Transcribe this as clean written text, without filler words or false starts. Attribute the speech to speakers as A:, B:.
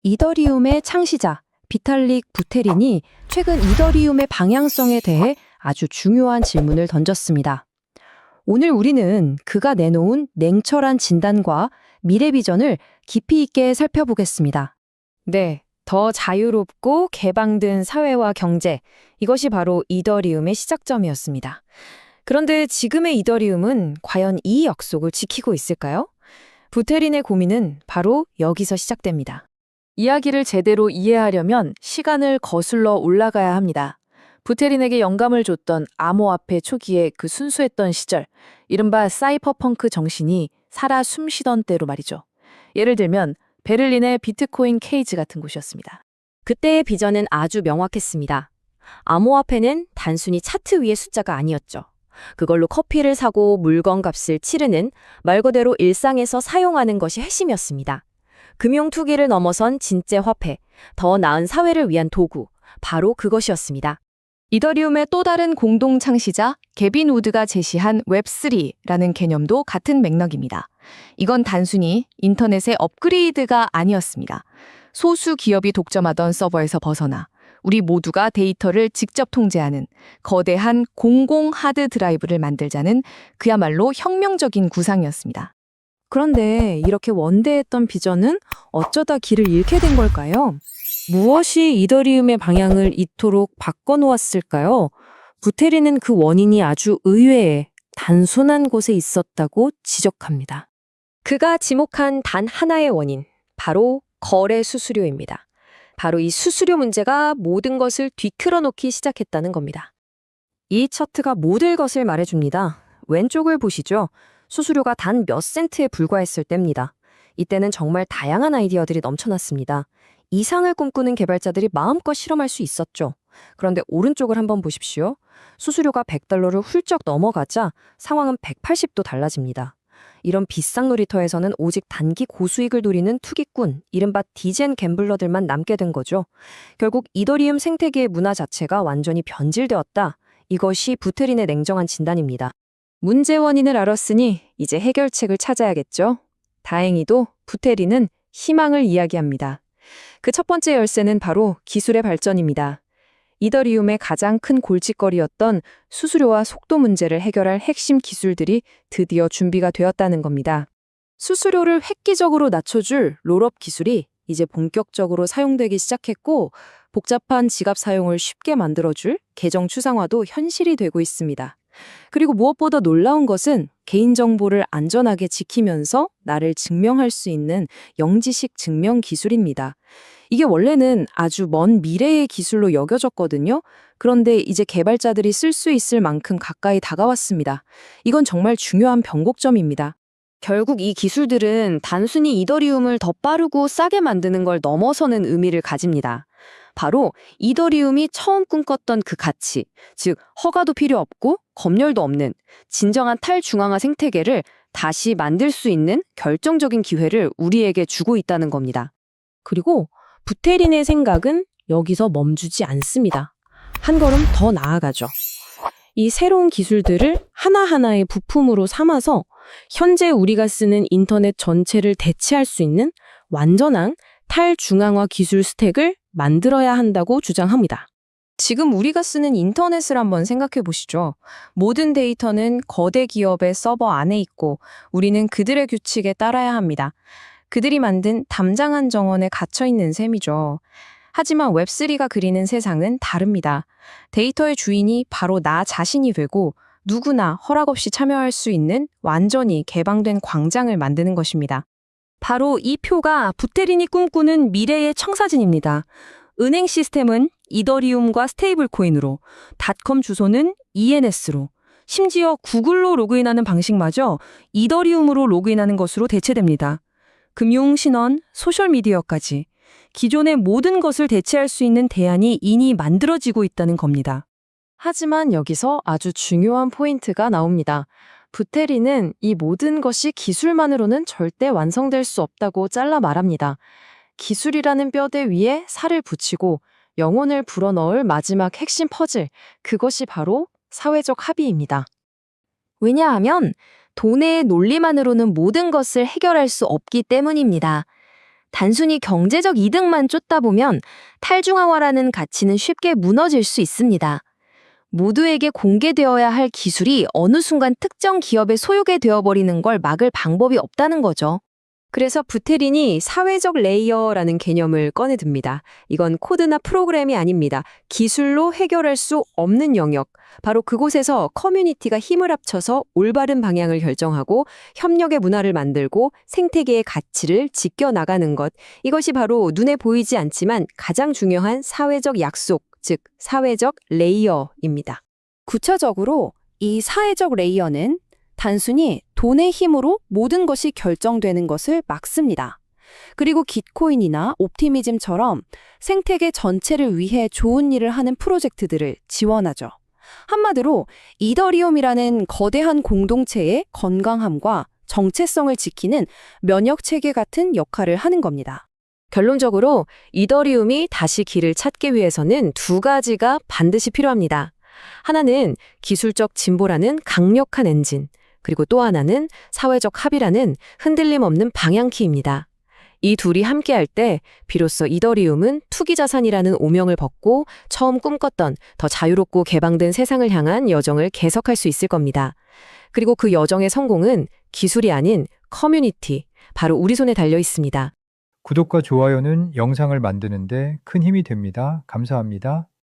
A: 이더리움의 창시자 비탈릭 부테린이 최근 이더리움의 방향성에 대해 아주 중요한 질문을 던졌습니다. 오늘 우리는 그가 내놓은 냉철한 진단과 미래 비전을 깊이 있게 살펴보겠습니다. 네, 더 자유롭고 개방된 사회와 경제, 이것이 바로 이더리움의 시작점이었습니다. 그런데 지금의 이더리움은 과연 이 약속을 지키고 있을까요? 부테린의 고민은 바로 여기서 시작됩니다.
B: 이야기를 제대로 이해하려면 시간을 거슬러 올라가야 합니다. 부테린에게 영감을 줬던 암호화폐 초기의 그 순수했던 시절, 이른바 사이퍼펑크 정신이 살아 숨쉬던 때로 말이죠. 예를 들면 베를린의 비트코인 케이지 같은 곳이었습니다.
A: 그때의 비전은 아주 명확했습니다. 암호화폐는 단순히 차트 위의 숫자가 아니었죠. 그걸로 커피를 사고 물건 값을 치르는 말 그대로 일상에서 사용하는 것이 핵심이었습니다. 금융 투기를 넘어선 진짜 화폐, 더 나은 사회를 위한 도구, 바로 그것이었습니다.
C: 이더리움의 또 다른 공동 창시자 개빈 우드가 제시한 웹3라는 개념도 같은 맥락입니다. 이건 단순히 인터넷의 업그레이드가 아니었습니다. 소수 기업이 독점하던 서버에서 벗어나 우리 모두가 데이터를 직접 통제하는 거대한 공공 하드 드라이브를 만들자는 그야말로 혁명적인 구상이었습니다.
A: 그런데 이렇게 원대했던 비전은 어쩌다 길을 잃게 된 걸까요? 무엇이 이더리움의 방향을 이토록 바꿔놓았을까요? 부테린은 그 원인이 아주 의외의 단순한 곳에 있었다고 지적합니다. 그가 지목한 단 하나의 원인, 바로 거래 수수료입니다. 바로 이 수수료 문제가 모든 것을 뒤틀어 놓기 시작했다는 겁니다. 이 차트가 모든 것을 말해줍니다. 왼쪽을 보시죠. 수수료가 단 몇 센트에 불과했을 때입니다. 이때는 정말 다양한 아이디어들이 넘쳐났습니다. 이상을 꿈꾸는 개발자들이 마음껏 실험할 수 있었죠. 그런데 오른쪽을 한번 보십시오. 수수료가 $100를 훌쩍 넘어가자 상황은 180도 달라집니다. 이런 비싼 놀이터에서는 오직 단기 고수익을 노리는 투기꾼, 이른바 디젠 갬블러들만 남게 된 거죠. 결국 이더리움 생태계의 문화 자체가 완전히 변질되었다. 이것이 부테린의 냉정한 진단입니다. 문제 원인을 알았으니 이제 해결책을 찾아야겠죠. 다행히도 부테린은 희망을 이야기합니다. 그 첫 번째 열쇠는 바로 기술의 발전입니다. 이더리움의 가장 큰 골칫거리였던 수수료와 속도 문제를 해결할 핵심 기술들이 드디어 준비가 되었다는 겁니다. 수수료를 획기적으로 낮춰줄 롤업 기술이 이제 본격적으로 사용되기 시작했고, 복잡한 지갑 사용을 쉽게 만들어줄 계정 추상화도 현실이 되고 있습니다. 그리고 무엇보다 놀라운 것은 개인정보를 안전하게 지키면서 나를 증명할 수 있는 영지식 증명 기술입니다. 이게 원래는 아주 먼 미래의 기술로 여겨졌거든요. 그런데 이제 개발자들이 쓸 수 있을 만큼 가까이 다가왔습니다. 이건 정말 중요한 변곡점입니다. 결국 이 기술들은 단순히 이더리움을 더 빠르고 싸게 만드는 걸 넘어서는 의미를 가집니다. 바로 이더리움이 처음 꿈꿨던 그 가치, 즉 허가도 필요 없고 검열도 없는 진정한 탈중앙화 생태계를 다시 만들 수 있는 결정적인 기회를 우리에게 주고 있다는 겁니다. 그리고 부테린의 생각은 여기서 멈추지 않습니다. 한 걸음 더 나아가죠. 이 새로운 기술들을 하나하나의 부품으로 삼아서 현재 우리가 쓰는 인터넷 전체를 대체할 수 있는 완전한 탈중앙화 기술 스택을 만들어야 한다고 주장합니다. 지금 우리가 쓰는 인터넷을 한번 생각해 보시죠. 모든 데이터는 거대 기업의 서버 안에 있고 우리는 그들의 규칙에 따라야 합니다. 그들이 만든 담장한 정원에 갇혀 있는 셈이죠. 하지만 웹3가 그리는 세상은 다릅니다. 데이터의 주인이 바로 나 자신이 되고 누구나 허락 없이 참여할 수 있는 완전히 개방된 광장을 만드는 것입니다. 바로 이 표가 부테린이 꿈꾸는 미래의 청사진입니다. 은행 시스템은 이더리움과 스테이블 코인으로, 닷컴 주소는 ENS로, 심지어 구글로 로그인하는 방식마저 이더리움으로 로그인하는 것으로 대체됩니다. 금융, 신원, 소셜미디어까지 기존의 모든 것을 대체할 수 있는 대안이 이미 만들어지고 있다는 겁니다. 하지만 여기서 아주 중요한 포인트가 나옵니다. 부테린은 이 모든 것이 기술만으로는 절대 완성될 수 없다고 잘라 말합니다. 기술이라는 뼈대 위에 살을 붙이고 영혼을 불어넣을 마지막 핵심 퍼즐, 그것이 바로 사회적 합의입니다. 왜냐하면 돈의 논리만으로는 모든 것을 해결할 수 없기 때문입니다.
D: 단순히 경제적 이득만 쫓다 보면 탈중앙화라는 가치는 쉽게 무너질 수 있습니다. 모두에게 공개되어야 할 기술이 어느 순간 특정 기업의 소유게 되어버리는 걸 막을 방법이 없다는 거죠.
A: 그래서 부테린이 사회적 레이어라는 개념을 꺼내듭니다. 이건 코드나 프로그램이 아닙니다. 기술로 해결할 수 없는 영역. 바로 그곳에서 커뮤니티가 힘을 합쳐서 올바른 방향을 결정하고 협력의 문화를 만들고 생태계의 가치를 지켜나가는 것. 이것이 바로 눈에 보이지 않지만 가장 중요한 사회적 약속, 즉 사회적 레이어입니다.
E: 구체적으로 이 사회적 레이어는 단순히 돈의 힘으로 모든 것이 결정되는 것을 막습니다. 그리고 깃코인이나 옵티미즘처럼 생태계 전체를 위해 좋은 일을 하는 프로젝트들을 지원하죠. 한마디로 이더리움이라는 거대한 공동체의 건강함과 정체성을 지키는 면역체계 같은 역할을 하는 겁니다.
A: 결론적으로 이더리움이 다시 길을 찾기 위해서는 두 가지가 반드시 필요합니다. 하나는 기술적 진보라는 강력한 엔진, 그리고 또 하나는 사회적 합의라는 흔들림 없는 방향키입니다. 이 둘이 함께할 때 비로소 이더리움은 투기자산이라는 오명을 벗고 처음 꿈꿨던 더 자유롭고 개방된 세상을 향한 여정을 계속할 수 있을 겁니다. 그리고 그 여정의 성공은 기술이 아닌 커뮤니티, 바로 우리 손에 달려 있습니다.
F: 구독과 좋아요는 영상을 만드는데 큰 힘이 됩니다. 감사합니다.